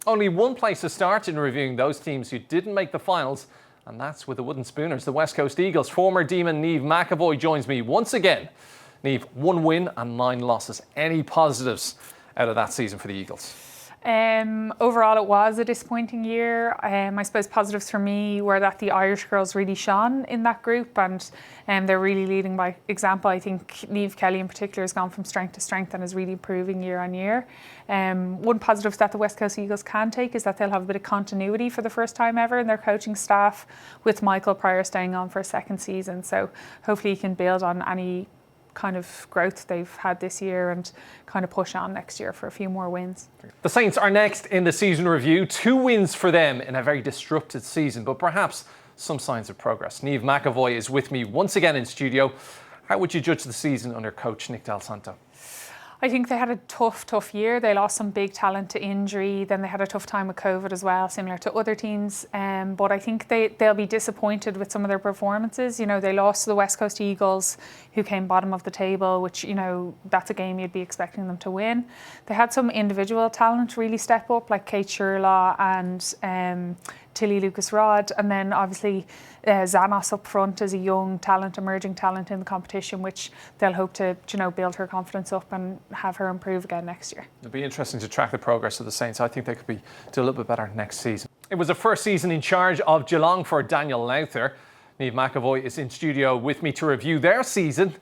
Only one place to start in reviewing those teams who didn't make the finals, and that's with the Wooden Spooners, the West Coast Eagles. Former Dalton Niamh McEvoy joins me once again. Niamh, 1 win and 9 losses. Any positives out of that season for the Eagles? Overall, it was a disappointing year. I suppose positives for me were that the Irish girls really shone in that group, and they're really leading by example. I think Niamh Kelly in particular has gone from strength to strength and is really improving year on year. One positive that the West Coast Eagles can take is that they'll have a bit of continuity for the first time ever in their coaching staff, with Michael Pryor staying on for a second season. So hopefully he can build on any kind of growth they've had this year and kind of push on next year for a few more wins. The Saints are next in the season review. 2 wins for them in a very disrupted season, but perhaps some signs of progress. Niamh McEvoy is with me once again in studio. How would you judge the season under coach Nick Del Santo? I think they had a tough year. They lost some big talent to injury. Then they had a tough time with COVID as well, similar to other teams. But I think they'll be disappointed with some of their performances. You know, they lost to the West Coast Eagles, who came bottom of the table, which, you know, that's a game you'd be expecting them to win. They had some individual talent really step up, like Kate Sherlaw and Tilly Lucas-Rod, and then obviously Zanos up front as a young talent, emerging talent in the competition, which they'll hope to, you know, build her confidence up and have her improve again next year. It'll be interesting to track the progress of the Saints. I think they could do a little bit better next season. It was the first season in charge of Geelong for Daniel Lowther. Niamh McEvoy is in studio with me to review their season.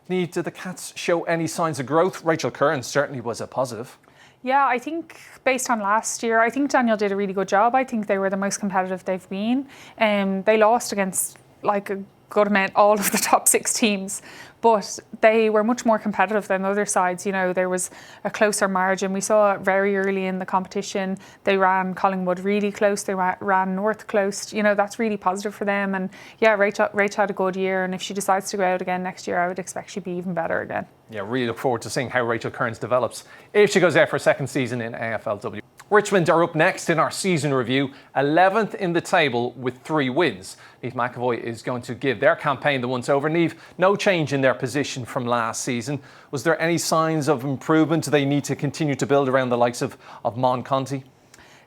Niamh, did the Cats show any signs of growth? Rachel Curran certainly was a positive. Yeah, I think based on last year, I think Daniel did a really good job. I think they were the most competitive they've been. They lost against like a good amount, all of the top 6 teams, but they were much more competitive than other sides. You know, there was a closer margin. We saw it very early in the competition. They ran Collingwood really close. They ran North close. You know, that's really positive for them. And yeah, Rachel had a good year. And if she decides to go out again next year, I would expect she'd be even better again. Yeah, really look forward to seeing how Rachel Kearns develops if she goes out for a second season in AFLW. Richmond are up next in our season review, 11th in the table with 3 wins. Niamh McEvoy is going to give their campaign the once over. Niamh, no change in their position from last season. Was there any signs of improvement? Do they need to continue to build around the likes of Mon Conti?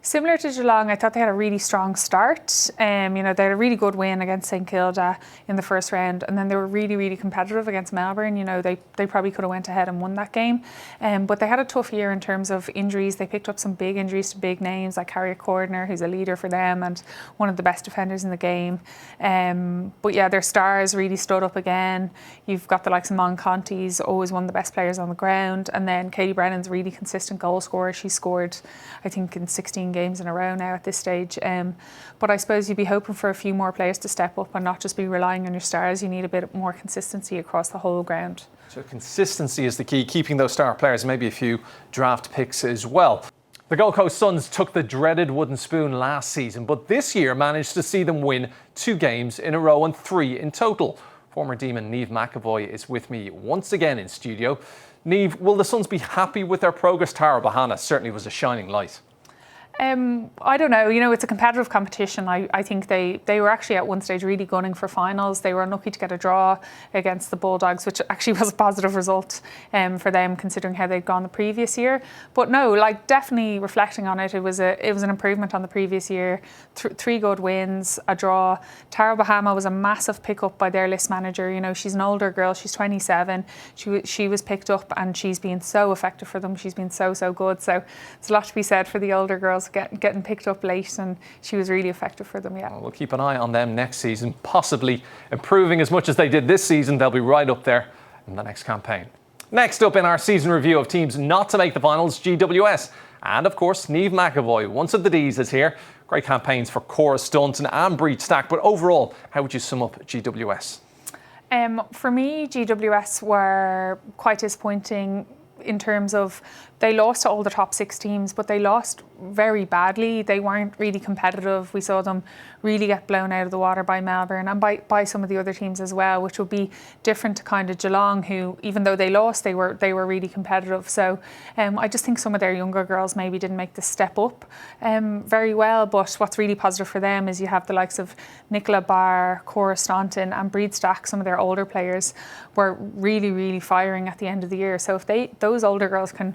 Similar to Geelong, I thought they had a really strong start. You know, they had a really good win against St Kilda in the first round, and then they were really competitive against Melbourne. You know, they probably could have went ahead and won that game. But they had a tough year in terms of injuries. They picked up some big injuries to big names like Harriet Cordner, who's a leader for them and one of the best defenders in the game. But yeah, their stars really stood up again. You've got the likes of Mon Conti's always one of the best players on the ground, and then Katie Brennan's a really consistent goal scorer. She scored, I think, in 16 games in a row now at this stage. But I suppose you'd be hoping for a few more players to step up and not just be relying on your stars. You need a bit more consistency across the whole ground. So consistency is the key, keeping those star players, maybe a few draft picks as well. The Gold Coast Suns took the dreaded wooden spoon last season, but this year managed to see them win 2 games in a row and 3 in total. Former Demon Niamh McEvoy is with me once again in studio. Niamh, will the Suns be happy with their progress? Tara Bahana certainly was a shining light. I don't know. You know, it's a competitive competition. I think they were actually at one stage really gunning for finals. They were unlucky to get a draw against the Bulldogs, which actually was a positive result for them considering how they'd gone the previous year. But no, like definitely reflecting on it, it was an improvement on the previous year. 3 good wins, a draw. Tara Bahama was a massive pickup by their list manager. You know, she's an older girl. She's 27. She was picked up and she's been so effective for them. She's been so good. So it's a lot to be said for the older girls getting picked up late, and she was really effective for them. Yeah, well, we'll keep an eye on them next season, possibly improving as much as they did this season. They'll be right up there in the next campaign. Next up in our season review of teams not to make the finals, GWS, and of course Niamh McEvoy, once of the D's, is here. Great campaigns for Cora Staunton and Breed Stack, but overall, how would you sum up GWS? For me, GWS were quite disappointing in terms of they lost to all the top 6 teams, but they lost very badly. They weren't really competitive. We saw them really get blown out of the water by Melbourne and by some of the other teams as well, which would be different to kind of Geelong, who, even though they lost, they were really competitive. So I just think some of their younger girls maybe didn't make the step up very well. But what's really positive for them is you have the likes of Nicola Barr, Cora Staunton and Breed Stack. Some of their older players were really firing at the end of the year. So if those older girls can,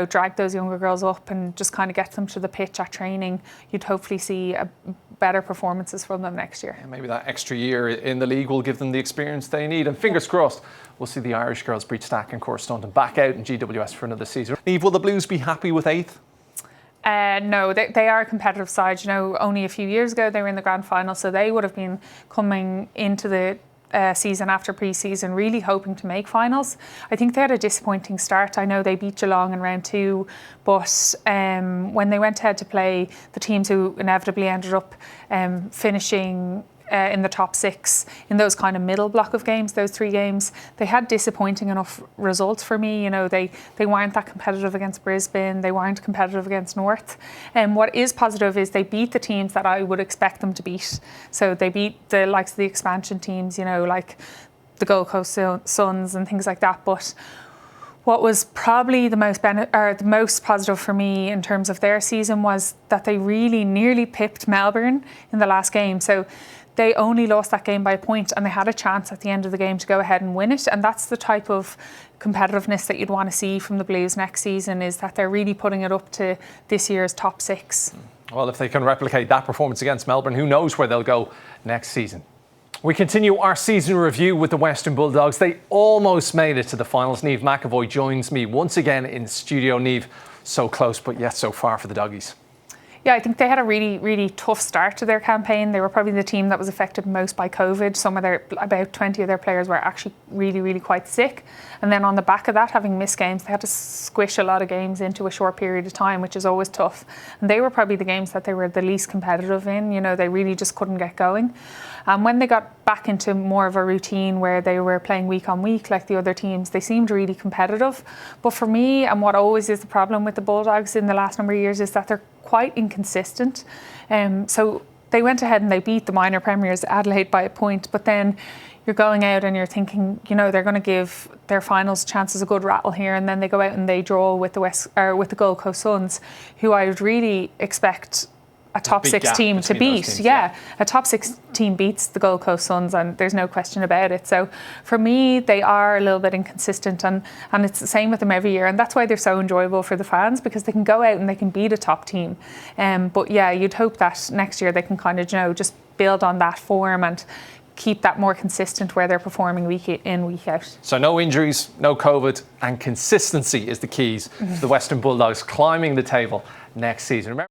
drag those younger girls up and just kind of get them to the pitch at training, you'd hopefully see better performances from them next year. And maybe that extra year in the league will give them the experience they need. And fingers crossed, we'll see the Irish girls breach Stack and Corston back out in GWS for another season. Niamh, will the Blues be happy with 8th? No, they are a competitive side. Only a few years ago they were in the grand final, so they would have been coming into the season after pre-season really hoping to make finals. I think they had a disappointing start. I know they beat Geelong in round 2, but when they went ahead to play the teams who inevitably ended up finishing in the top 6 in those kind of middle block of games, those 3 games, they had disappointing enough results for me. They weren't that competitive against Brisbane, they weren't competitive against North. And what is positive is they beat the teams that I would expect them to beat. So they beat the likes of the expansion teams, like the Gold Coast Suns and things like that. But what was probably the most positive for me in terms of their season was that they really nearly pipped Melbourne in the last game. So they only lost that game by a point and they had a chance at the end of the game to go ahead and win it. And that's the type of competitiveness that you'd want to see from the Blues next season, is that they're really putting it up to this year's top 6. Well, if they can replicate that performance against Melbourne, who knows where they'll go next season. We continue our season review with the Western Bulldogs. They almost made it to the finals. Niamh McEvoy joins me once again in studio. Niamh, so close but yet so far for the Doggies. Yeah, I think they had a really, really tough start to their campaign. They were probably the team that was affected most by COVID. About 20 of their players were actually really, really quite sick. And then on the back of that, having missed games, they had to squish a lot of games into a short period of time, which is always tough. And they were probably the games that they were the least competitive in. They really just couldn't get going. And when they got back into more of a routine where they were playing week on week like the other teams, they seemed really competitive. But for me, and what always is the problem with the Bulldogs in the last number of years, is that they're quite inconsistent. So they went ahead and they beat the minor premiers Adelaide by a point, but then you're going out and you're thinking, they're going to give their finals chances a good rattle here, and then they go out and they draw with the Gold Coast Suns, who I would really expect a top 6 team to beat. Teams, yeah, a top 6 team beats the Gold Coast Suns, and there's no question about it. So for me, they are a little bit inconsistent, and it's the same with them every year, and that's why they're so enjoyable for the fans, because they can go out and they can beat a top team. But yeah, you'd hope that next year they can kind of just build on that form and keep that more consistent where they're performing week in, week out. So no injuries, no COVID, and consistency is the keys to the Western Bulldogs climbing the table next season. Remember